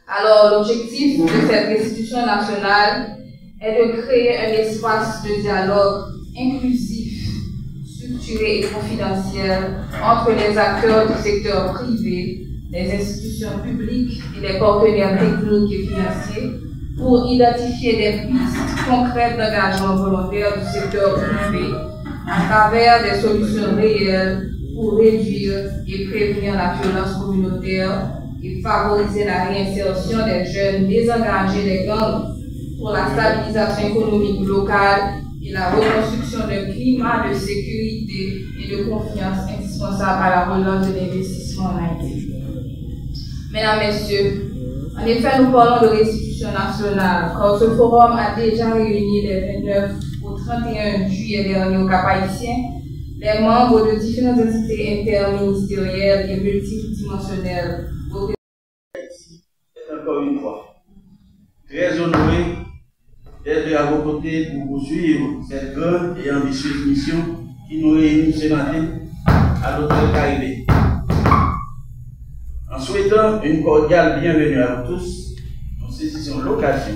Alors, l'objectif de cette restitution nationale est de créer un espace de dialogue inclusif, structuré et confidentiel entre les acteurs du secteur privé, les institutions publiques et les partenaires techniques et financiers pour identifier des pistes concrètes d'engagement volontaire du secteur privé à travers des solutions réelles pour réduire et prévenir la violence communautaire et favoriser la réinsertion des jeunes désengagés des gangs pour la stabilisation économique locale et la reconstruction d'un climat de sécurité et de confiance indispensable à la relance de l'investissement en Haïti. Mesdames, Messieurs, en effet, nous parlons de restitution nationale, car ce forum a déjà réuni les 29 au 31 juillet dernier au Cap-Haïtien les membres de différentes entités interministérielles et multidimensionnelles. Encore une fois, très honoré d'être à vos côtés pour poursuivre cette grande et ambitieuse mission qui nous réunit ce matin à l'Hôtel Caribé. En souhaitant une cordiale bienvenue à vous tous, nous saisissons l'occasion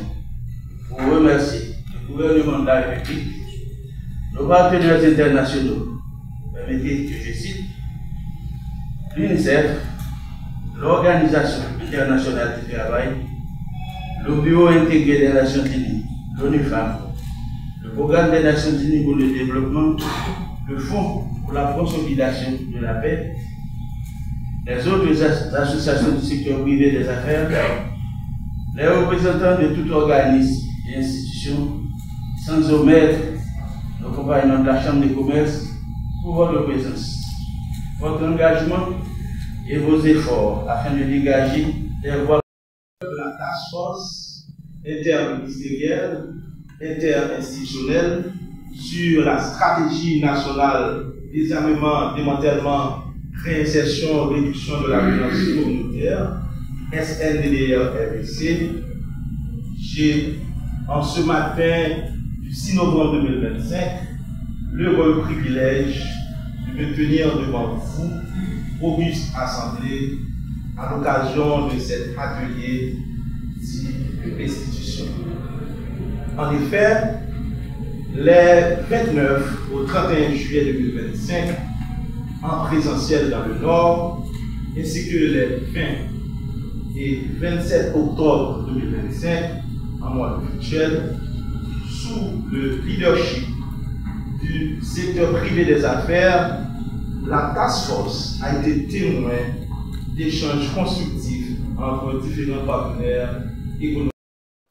pour remercier le gouvernement de la République, nos partenaires internationaux, permettez que je cite, l'UNICEF, l'Organisation internationale du travail, le Bureau intégré des Nations Unies, l'ONU Femmes, le Programme des Nations Unies pour le développement, le Fonds pour la consolidation de la paix, les autres associations du secteur privé des affaires, les représentants de tout organisme et institution, sans omettre nos compagnons de la Chambre de commerce pour votre présence, votre engagement et vos efforts afin de dégager des voies de la task force interministérielle, interinstitutionnelle sur la stratégie nationale désarmement, démantèlement, réinsertion, réduction de la violence communautaire, SNDDR-RVC. J'ai, en ce matin du 6 novembre 2025, l'heureux privilège de me tenir devant vous, auguste assemblée, à l'occasion de cet atelier de restitution. En effet, les 29 au 31 juillet 2025, en présentiel dans le Nord, ainsi que les 20 et 27 octobre 2025, en mode virtuel, sous le leadership du secteur privé des affaires, la task force a été témoin d'échanges constructifs entre différents partenaires économiques.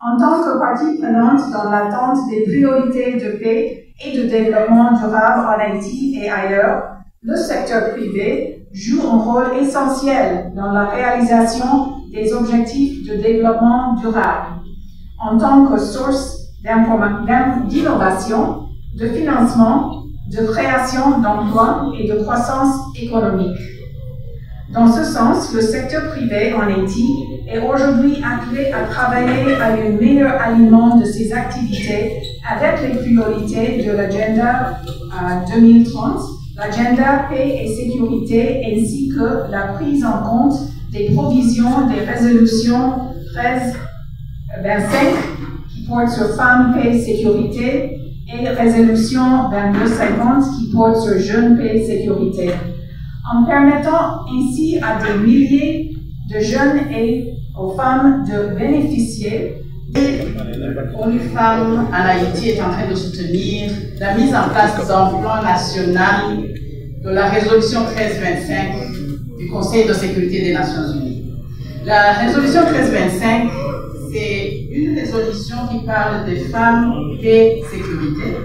En tant que partie prenante dans l'attente des priorités de paix et de développement durable en Haïti et ailleurs, le secteur privé joue un rôle essentiel dans la réalisation des objectifs de développement durable, en tant que source d'innovation, de financement, de création d'emplois et de croissance économique. Dans ce sens, le secteur privé en Haïti est aujourd'hui appelé à travailler à un meilleur alignement de ses activités avec les priorités de l'agenda 2030, l'agenda paix et sécurité, ainsi que la prise en compte des provisions des résolutions 1325 qui portent sur femmes, paix et sécurité et résolution 2250 qui porte sur jeunes, paix et sécurité, en permettant ainsi à des milliers de jeunes et aux femmes de bénéficier. ONU Femmes en Haïti est en train de soutenir la mise en place d'un plan national de la résolution 1325 du Conseil de sécurité des Nations Unies. La résolution 1325, c'est une résolution qui parle des femmes et sécurité.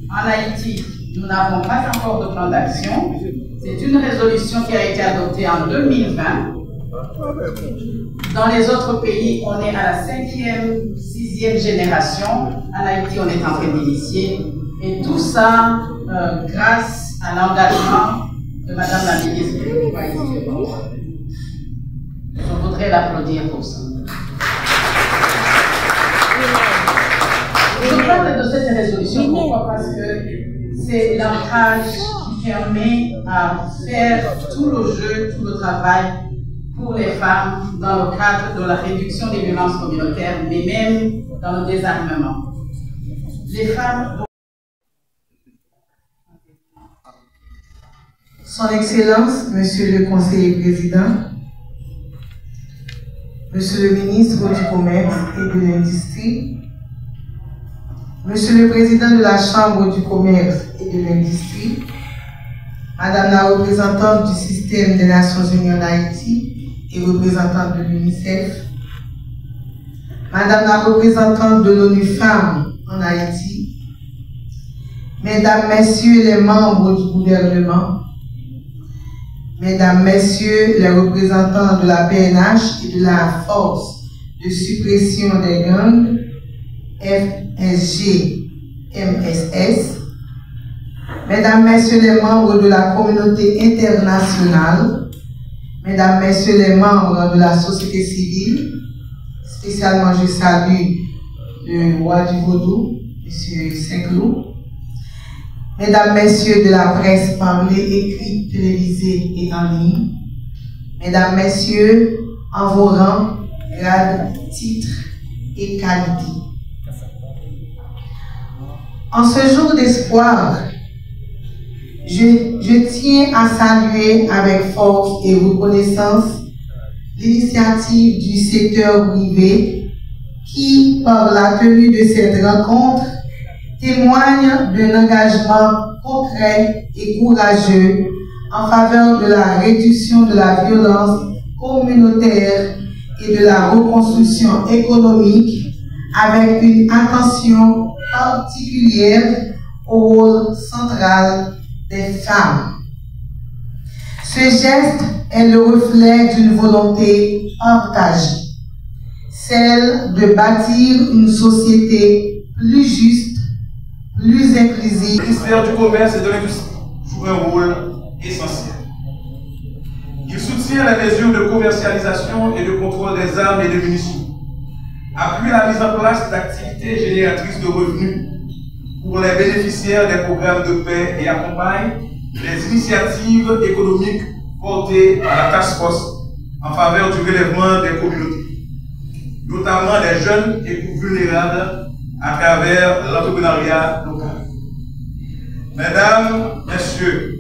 En Haïti, nous n'avons pas encore de plan d'action. C'est une résolution qui a été adoptée en 2020. Dans les autres pays, on est à la 5e, 6e génération. En Haïti, on est en train d'initier. Et tout ça grâce à l'engagement de Madame la ministre du Gouvernement. Je voudrais l'applaudir pour ça. Je parle de cette résolution, pourquoi? Parce que c'est l'ancrage qui permet à faire tout le jeu, tout le travail pour les femmes dans le cadre de la réduction des violences communautaires, mais même dans le désarmement. Les femmes... Son Excellence, Monsieur le Conseiller Président, Monsieur le Ministre du Commerce et de l'Industrie, Monsieur le Président de la Chambre du Commerce et de l'Industrie, Madame la représentante du système des Nations Unies en Haïti et représentante de l'UNICEF, Madame la représentante de l'ONU Femmes en Haïti, Mesdames, Messieurs les membres du gouvernement, Mesdames, Messieurs les représentants de la PNH et de la Force de suppression des gangs, FSG, MSS, Mesdames, Messieurs les membres de la communauté internationale, Mesdames, Messieurs les membres de la société civile, spécialement je salue le roi du Vaudou, M. Saint-Cloud, Mesdames, Messieurs de la presse parlée, écrite, télévisée et en ligne, Mesdames, Messieurs, en vos rangs, grades, titres et qualités. En ce jour d'espoir, je tiens à saluer avec force et reconnaissance l'initiative du secteur privé qui, par la tenue de cette rencontre, témoigne d'un engagement concret et courageux en faveur de la réduction de la violence communautaire et de la reconstruction économique avec une attention particulière au rôle central des femmes. Ce geste est le reflet d'une volonté partagée, celle de bâtir une société plus juste, plus inclusive. Le ministère du Commerce et de l'Industrie joue un rôle essentiel. Il soutient les mesures de commercialisation et de contrôle des armes et des munitions, appuie la mise en place d'activités génératrices de revenus pour les bénéficiaires des programmes de paix et accompagne les initiatives économiques portées par la Task Force en faveur du relèvement des communautés, notamment des jeunes et groupes vulnérables à travers l'entrepreneuriat local. Mesdames, Messieurs,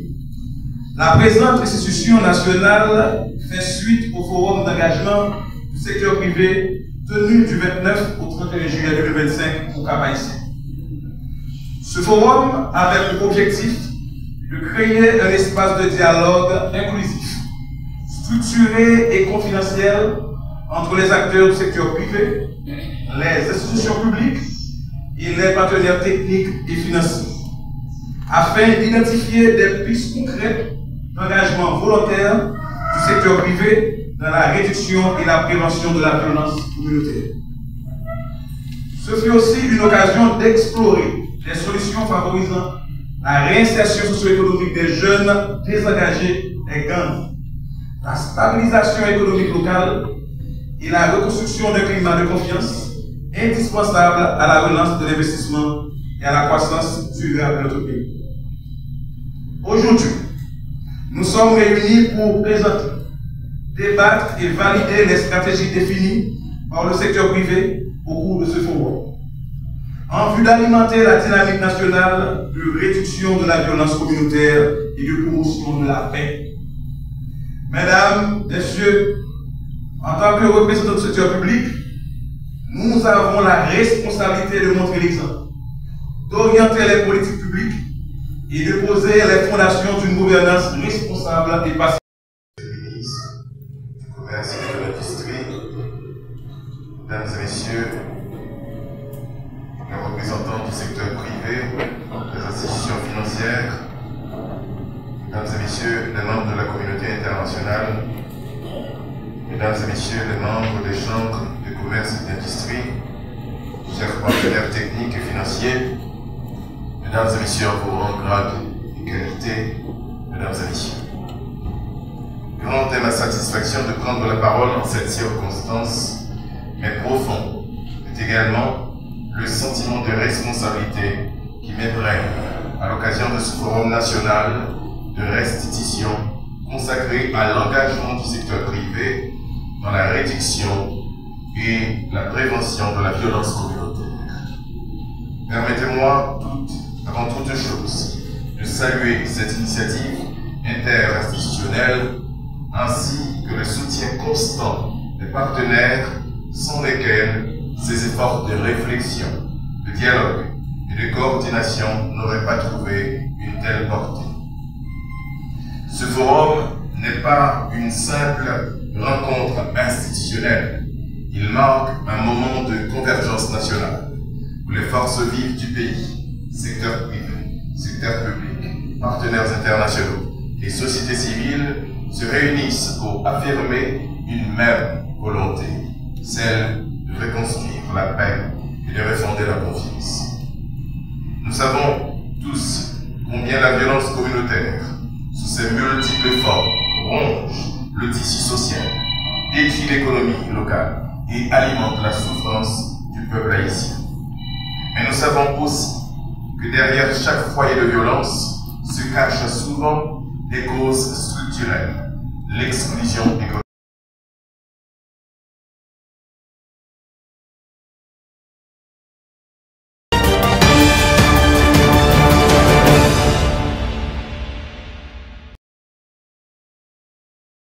la présente institution nationale fait suite au forum d'engagement du secteur privé tenu du 29 au 31 juillet 2025 au Cap-Haïtien. Ce forum avait pour objectif de créer un espace de dialogue inclusif, structuré et confidentiel entre les acteurs du secteur privé, les institutions publiques et les partenaires techniques et financiers, afin d'identifier des pistes concrètes d'engagement volontaire du secteur privé dans la réduction et la prévention de la violence communautaire. Ce fut aussi une occasion d'explorer des solutions favorisant la réinsertion socio-économique des jeunes désengagés des gangs, la stabilisation économique locale et la reconstruction d'un climat de confiance indispensable à la relance de l'investissement et à la croissance durable de notre pays. Aujourd'hui, nous sommes réunis pour présenter, débattre et valider les stratégies définies par le secteur privé au cours de ce forum, en vue d'alimenter la dynamique nationale de réduction de la violence communautaire et de promotion de la paix. Mesdames, Messieurs, en tant que représentants du secteur public, nous avons la responsabilité de montrer l'exemple, d'orienter les politiques publiques et de poser les fondations d'une gouvernance responsable et pacifique. Ministre du Commerce et de l'Industrie, Mesdames et Messieurs privées, les institutions financières, mesdames et messieurs les membres de la communauté internationale, mesdames et messieurs les membres des chambres de commerce et d'industrie, chers partenaires techniques et financiers, mesdames et messieurs en vos rangs, grades et qualités, mesdames et messieurs. Grande est ma satisfaction de prendre la parole en cette circonstance, mais profond est également le sentiment de responsabilité qui m'ébrène à l'occasion de ce forum national de restitution consacré à l'engagement du secteur privé dans la réduction et la prévention de la violence communautaire. Permettez-moi, avant toute chose, de saluer cette initiative interinstitutionnelle ainsi que le soutien constant des partenaires sans lesquels ces efforts de réflexion, de dialogue et de coordination n'auraient pas trouvé une telle portée. Ce forum n'est pas une simple rencontre institutionnelle. Il marque un moment de convergence nationale où les forces vives du pays, secteur privé, secteur public, partenaires internationaux et société civile se réunissent pour affirmer une même volonté, celle de reconstruire la paix et de refonder la confiance. Nous savons tous combien la violence communautaire, sous ses multiples formes, ronge le tissu social, détruit l'économie locale et alimente la souffrance du peuple haïtien. Mais nous savons aussi que derrière chaque foyer de violence se cachent souvent des causes structurelles, l'exclusion économique.